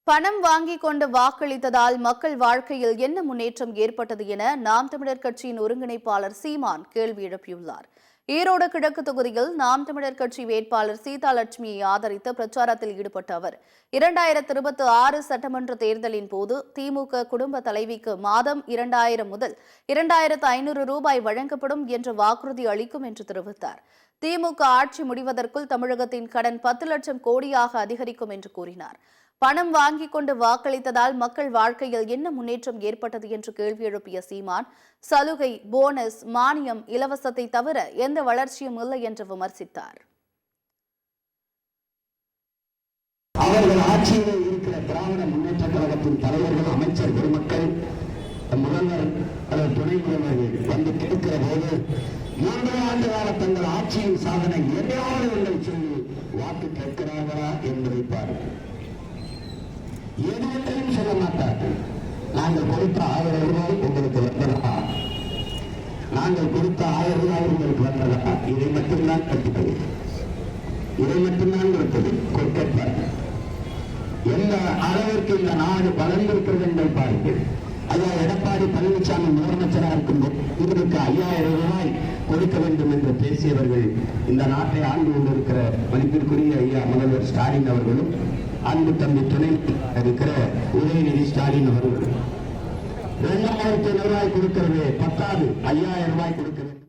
பணம் வாங்கிக் கொண்டு வாக்களித்ததால் மக்கள் வாழ்க்கையில் என்ன முன்னேற்றம் ஏற்பட்டது என நாம் தமிழர் கட்சியின் ஒருங்கிணைப்பாளர் சீமான் கேள்வி எழுப்பியுள்ளார். ஈரோடு கிழக்கு தொகுதியில் நாம் தமிழர் கட்சி வேட்பாளர் சீதாலட்சுமியை ஆதரித்து பிரச்சாரத்தில் ஈடுபட்ட அவர் 2026 சட்டமன்ற தேர்தலின் போது திமுக குடும்ப தலைவிக்கு மாதம் 2000 முதல் 2500 ரூபாய் வழங்கப்படும் என்ற வாக்குறுதி அளிக்கும் என்று தெரிவித்தார். திமுக ஆட்சி முடிவதற்குள் தமிழகத்தின் கடன் 10 லட்சம் கோடியாக அதிகரிக்கும் என்று கூறினார். பணம் வாங்கிக் கொண்டு வாக்களித்ததால் மக்கள் வாழ்க்கையில் என்ன முன்னேற்றம் ஏற்பட்டது என்று கேள்வி எழுப்பிய சீமான், சலுகை, போனஸ், மானியம், இலவசத்தை தவிர எந்த வளர்ச்சியும் இல்லை என்று விமர்சித்தார். அவர்கள் ஆட்சியில் இருக்கிற திராவிட முன்னேற்ற கழகத்தின் தலைவர்கள், அமைச்சர் பெருமக்கள், முதல்வர் அல்லது துணை முதல்வர்கள் வந்து கேட்கிற போது 3 ஆண்டு கால தங்கள் ஆட்சியின் சாதனை எதையாவது ஒன்றை சொல்லி வாக்கு கேட்கிறார்களா என்பதை பாருங்கள். எதுவும் சொல்ல மாட்டார்கள். நாங்கள் கொடுத்த 1000 ரூபாய் உங்களுக்கு வந்ததா, நாங்கள் கொடுத்த 1000 ரூபாய் உங்களுக்கு வந்ததா, இதை மட்டும்தான் கட்டுப்பது, இதை மட்டும்தான் கொடுத்தது கேட்பார்கள். எந்த அளவிற்கு இந்த நாடு வளர்ந்திருக்கிறது என்பதை பாருங்கள். ஐயா எடப்பாடி பழனிசாமி முதலமைச்சராக இருக்கும்போது இவருக்கு 5000 ரூபாய் கொடுக்க வேண்டும் என்று பேசியவர்கள் இந்த நாட்டை ஆண்டு கொண்டிருக்கிற மதிப்பிற்குரிய ஐயா முதல்வர் ஸ்டாலின் அவர்களும், அன்பு தம்பி துணை இருக்கிற உதயநிதி ஸ்டாலின் அவர்கள் 2500 ரூபாய் கொடுக்கிறது 10, 5000 ரூபாய் கொடுக்க வேண்டும்.